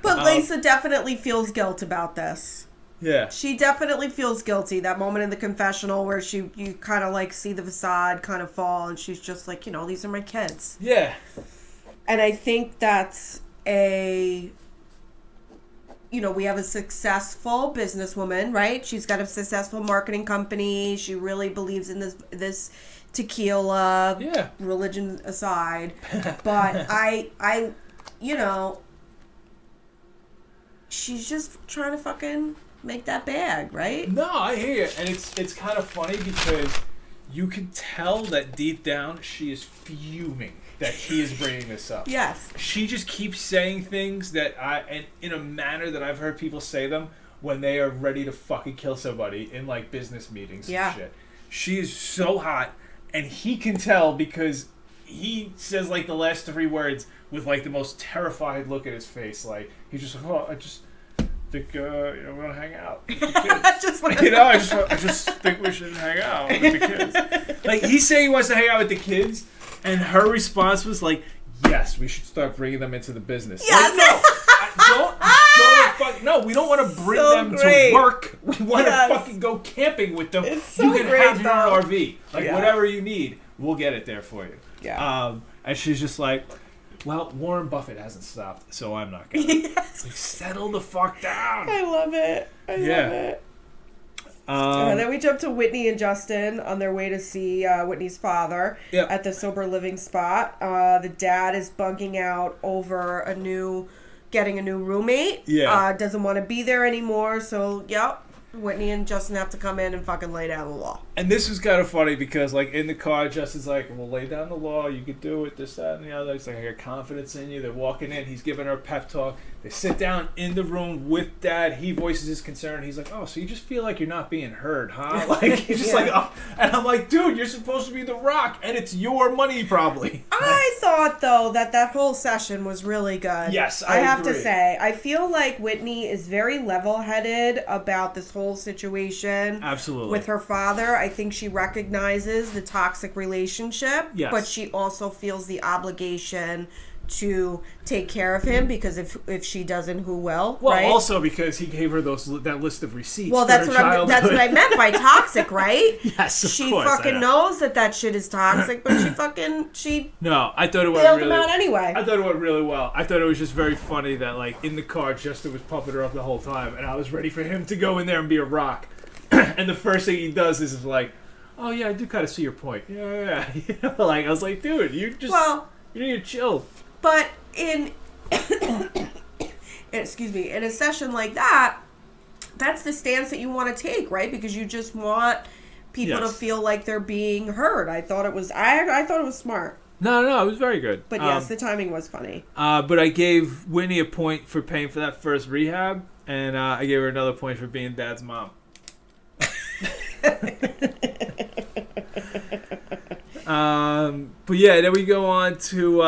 But Lisa definitely feels guilt about this. Yeah. She definitely feels guilty. That moment in the confessional where you kind of, like, see the facade kind of fall. And she's just like, these are my kids. Yeah. And I think that's we have a successful businesswoman, right? She's got a successful marketing company. She really believes in this tequila, religion aside. But she's just trying to fucking make that bag, right? No, I hear you. And it's kind of funny because you can tell that deep down she is fuming that he is bringing this up. Yes. She just keeps saying things that and in a manner that I've heard people say them when they are ready to fucking kill somebody in like business meetings and shit. She is so hot, and he can tell because he says like the last 3 words with like the most terrified look at his face. Like he's just like, I just think we're gonna hang out with the kids. I just think we should hang out with the kids. Like he's saying he wants to hang out with the kids. And her response was like, "Yes, we should start bringing them into the business." Yes. Like, no, we don't want to bring them to work. We want to fucking go camping with them. It's so you can great, have your own RV, like whatever you need, we'll get it there for you. Yeah. And she's just like, "Well, Warren Buffett hasn't stopped, so I'm not gonna." Yes. Like, settle the fuck down. I love it. I love it. And then we jump to Whitney and Justin on their way to see Whitney's father at the sober living spot. The dad is bugging out over getting a new roommate. Yeah. Doesn't want to be there anymore. So, Whitney and Justin have to come in and fucking lay down the law. And this was kind of funny because, like, in the car, Justin's like, "Well, lay down the law. You could do it, this, that, and the other." He's like, "I got confidence in you." They're walking in. He's giving her a pep talk. They sit down in the room with Dad. He voices his concern. He's like, "Oh, so you just feel like you're not being heard, huh?" Like, he's just like, "Oh." And I'm like, "Dude, you're supposed to be the rock, and it's your money, probably." I thought, though, that whole session was really good. Yes, I have to say. I feel like Whitney is very level-headed about this whole situation. Absolutely. With her father. I think she recognizes the toxic relationship, but she also feels the obligation to take care of him because if she doesn't, who will? Well, right? also because he gave her that list of receipts. Well, that's what I meant by toxic, right? Yes, of she course. She fucking knows that shit is toxic, but she. No, I thought it went bailed really. Him out anyway. I thought it went really well. I thought it was just very funny that like in the car, Justin was pumping her up the whole time, and I was ready for him to go in there and be a rock. And the first thing he does is like, "Oh yeah, I do kind of see your point." Yeah. Like I was like, "Dude, you need to chill." But in in a session like that, that's the stance that you want to take, right? Because you just want people to feel like they're being heard. I thought it was smart. No, it was very good. But yes, the timing was funny. But I gave Winnie a point for paying for that first rehab, and I gave her another point for being Dad's mom. But yeah, then we go on to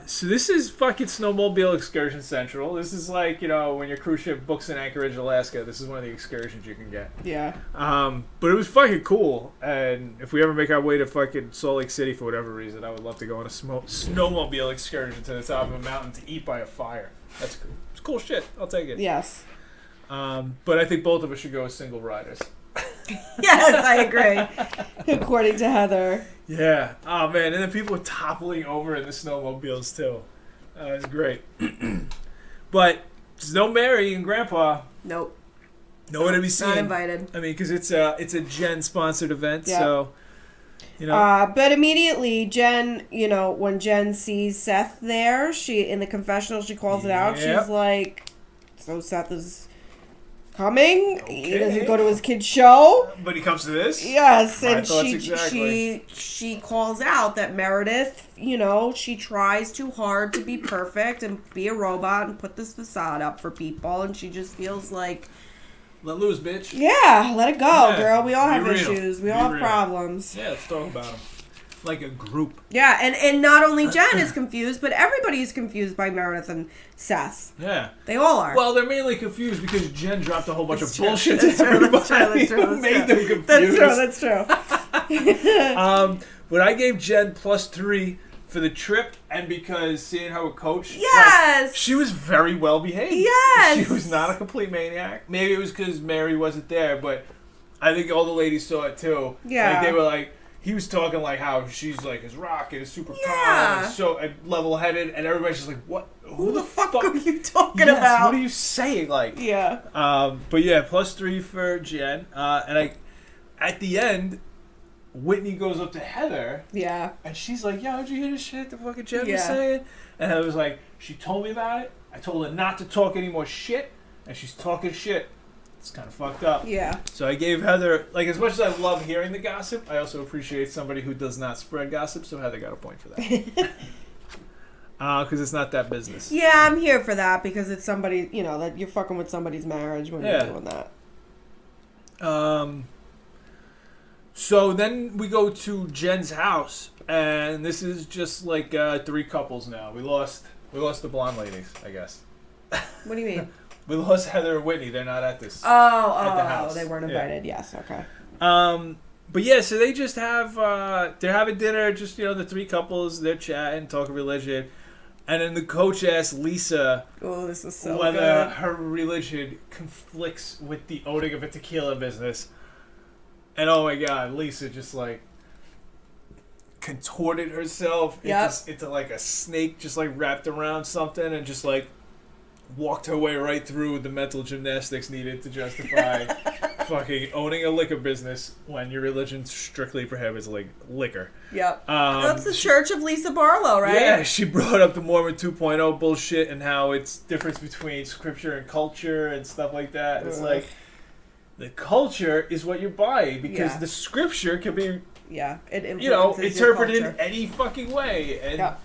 so this is fucking Snowmobile Excursion Central. This is like, you know, when your cruise ship books in Anchorage, Alaska, this is one of the excursions you can get. Yeah. But it was fucking cool, and if we ever make our way to fucking Salt Lake City for whatever reason, I would love to go on a snowmobile excursion to the top of a mountain to eat by a fire. That's cool. It's cool shit. I'll take it. Yes. But I think both of us should go as single riders. Yes, I agree. According to Heather. Yeah. Oh man, and then people were toppling over in the snowmobiles too. It's great. But there's no Mary and Grandpa. Nope. Nowhere to be seen. Not invited. I mean, because it's a Jen sponsored event, Yeah. so you know. But immediately, Jen, you know, when Jen sees Seth there, she in the confessional, she calls it out. Yep. She's like, "So Seth is coming? Okay. Does he go to his kid's show?" But he comes to this. Yes, My and thoughts exactly. she calls out that Meredith, you know, she tries too hard to be perfect and be a robot and put this facade up for people, and she just feels like, Let loose, bitch. yeah, let it go, Yeah, girl. We all be have real. issues. We Be all have real. problems. Yeah, let's talk about him. Like a group. Yeah, and not only Jen is confused, but everybody is confused by Meredith and Seth. Yeah. They all are. Well, they're mainly confused because Jen dropped a whole bunch That's of true. bullshit That's to true, everybody that's true, who that's made true. them confused. That's true. But I gave Jen +3 for the trip and because seeing her with Coach. Yes. Like, she was very well behaved. Yes. She was not a complete maniac. Maybe it was because Mary wasn't there, but I think all the ladies saw it too. Yeah. Like, they were like, he was talking like how she's like his rock and is super calm Yeah. and so level-headed, and everybody's just like, what? Who the fuck are you talking Yes, about? what are you saying? Like, Yeah. but yeah, +3 for Jen. And at the end, Whitney goes up to Heather, Yeah. and she's like, "Yo, did you hear this shit the fucking Jen was Yeah. saying?" And Heather was like, "She told me about it. I told her not to talk any more shit, and she's talking shit. It's kind of fucked up." Yeah. So I gave Heather, like, as much as I love hearing the gossip, I also appreciate somebody who does not spread gossip. So Heather got a point for that. Because it's not that business. Yeah, I'm here for that because it's somebody, you know, that you're fucking with somebody's marriage when Yeah. you're doing that. So then we go to Jen's house, and this is just like 3 couples now. We lost the blonde ladies, I guess. What do you mean? We lost Heather and Whitney. They're not at this. Oh, the house. they weren't Yeah. invited. Yes, okay. But yeah, so they just have they're having dinner. Just, you know, the 3 couples. They're chatting, talking religion, and then the coach asks Lisa Oh, this is so whether good. her religion conflicts with the owning of a tequila business. And oh my god, Lisa just like contorted herself into like a snake, just like wrapped around something, and just like walked her way right through the mental gymnastics needed to justify fucking owning a liquor business when your religion strictly prohibits like liquor. Yep. That's the Church of Lisa Barlow, right? Yeah, she brought up the Mormon 2.0 bullshit and how it's difference between scripture and culture and stuff like that. It's like the culture is what you're buying because the scripture can be, Yeah, it influences you know, your interpreted in culture. any fucking way, and Yep.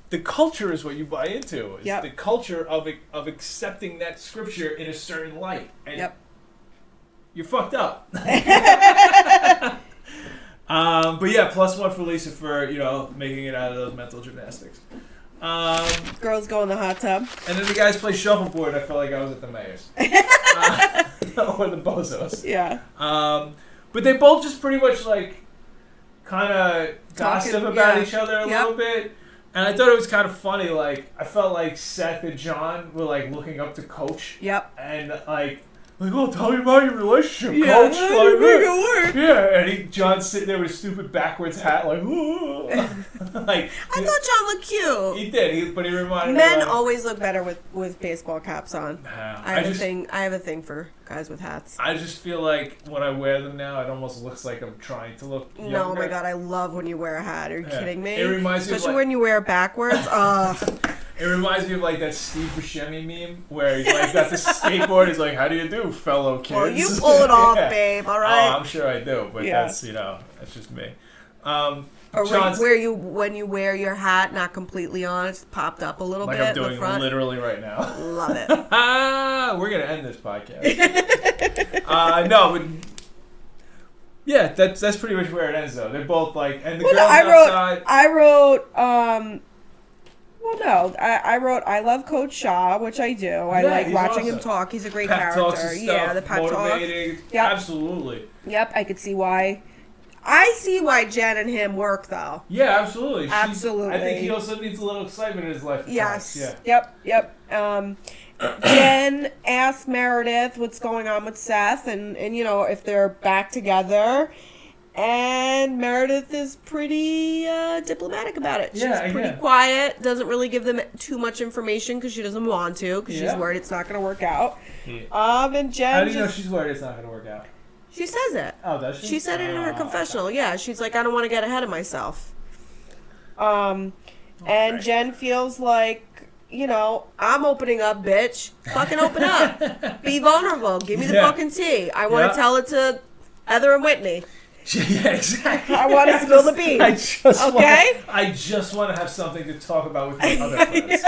the culture is what you buy into. It's Yep. the culture of accepting that scripture in a certain light, and Yep. you're fucked up. But yeah, +1 for Lisa for, you know, making it out of those mental gymnastics. Girls go in the hot tub. And then the guys play shuffleboard. I felt like I was at the Mayor's. Or the Bozos. Yeah. But they both just pretty much like kind of gossip Talking, about yeah. each other a Yep. little bit. And I thought it was kind of funny. Like, I felt like Seth and John were like looking up to Coach. Yep. And like, oh, tell me about your relationship, Yeah, Coach. how do you make it work? Yeah, and John's sitting there with a stupid backwards hat, like, ooh. Like, I thought John looked cute. he did, but he reminded me. Men like, always look better with baseball caps on. Nah, I have a thing for guys with hats. I just feel like when I wear them now, it almost looks like I'm trying to look younger. No, oh my god, I love when you wear a hat. Are you Yeah. kidding me? It reminds me of, Especially like- when you wear it backwards. It reminds me of like that Steve Buscemi meme where he's like got this skateboard. He's like, "How do you do, fellow kids?" Well, you pull it off, Yeah. babe. All right. Oh, I'm sure I do, but Yeah. that's, you know, that's just me. Or John's- when you wear your hat not completely on, it's popped up a little like bit I'm in the doing front. literally right now. Love it. We're gonna end this podcast. No, but Yeah, that's pretty much where it ends though. They're both like, and the Well, girls no, outside. I wrote, well, no, I wrote, I love Coach Shaw, which I do. I Yeah, like he's watching him awesome. talk. He's a great Pep character. talks and stuff, Yeah, the pep talk. motivating. Yep. Absolutely. Yep, I could see why. I see why Jen and him work, though. Yeah, absolutely. Absolutely. I think he also needs a little excitement in his life. At Yes. times. Yeah. Yep. Jen asked Meredith what's going on with Seth and if they're back together. And Meredith is pretty diplomatic about it. She's Yeah, pretty yeah. quiet, doesn't really give them too much information because she doesn't want to, because she's worried it's not going to work out. Yeah. And Jen How do you know she's worried it's not going to work out? she says it. Oh, does she? She said it in her confessional. Yeah, she's like, I don't want to get ahead of myself. And Jen feels like, I'm opening up, bitch. Fucking open up. Be vulnerable. Give me the fucking tea. I want to tell it to Heather and Whitney. Yeah, exactly. I want to spill the beans. I just want to have something to talk about with my other friends.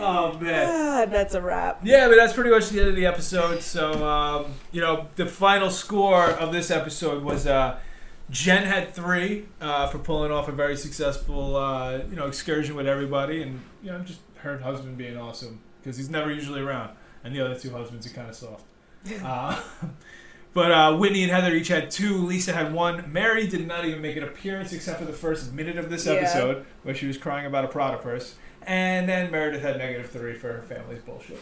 Oh man. That's a wrap. Yeah, but that's pretty much the end of the episode. So, the final score of this episode was Jen had 3 for pulling off a very successful, excursion with everybody, and just her husband being awesome because he's never usually around, and the other 2 husbands are kind of soft. But Whitney and Heather each had 2. Lisa had 1. Mary did not even make an appearance except for the first minute of this episode, where she was crying about a Prada purse. And then Meredith had -3 for her family's bullshit.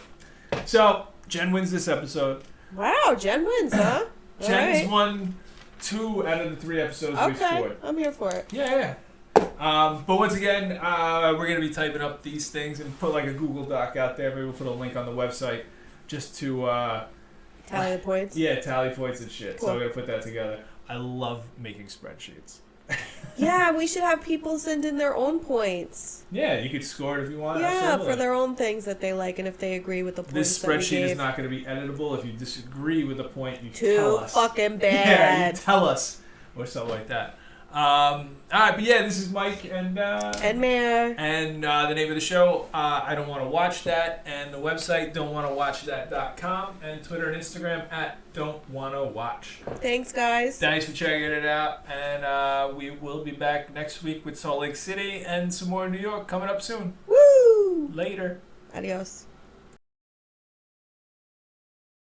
So Jen wins this episode. Wow, Jen wins, huh? Jen's won 2 out of the 3 episodes we've scored. I'm here for it. Yeah. But once again, we're going to be typing up these things and put like a Google Doc out there. Maybe we'll put a link on the website just to... Tally the points. Yeah, tally points and shit. Cool. So we're going to put that together. I love making spreadsheets. Yeah, we should have people send in their own points. Yeah, you could score it if you want. Yeah, Absolutely. for their own things that they like, and if they agree with the points This that we spreadsheet is gave. not going to be editable. If you disagree with the point, you Too tell us. fucking bad. Yeah, you tell us. Or something like that. All right, but yeah, this is Mike and Mare. And the name of the show, I Don't Want to Watch That, and the website, don'twantowatchthat.com, and Twitter and Instagram at don'twantowatch. Thanks, guys. Thanks for checking it out, and we will be back next week with Salt Lake City and some more New York coming up soon. Woo! Later. Adios.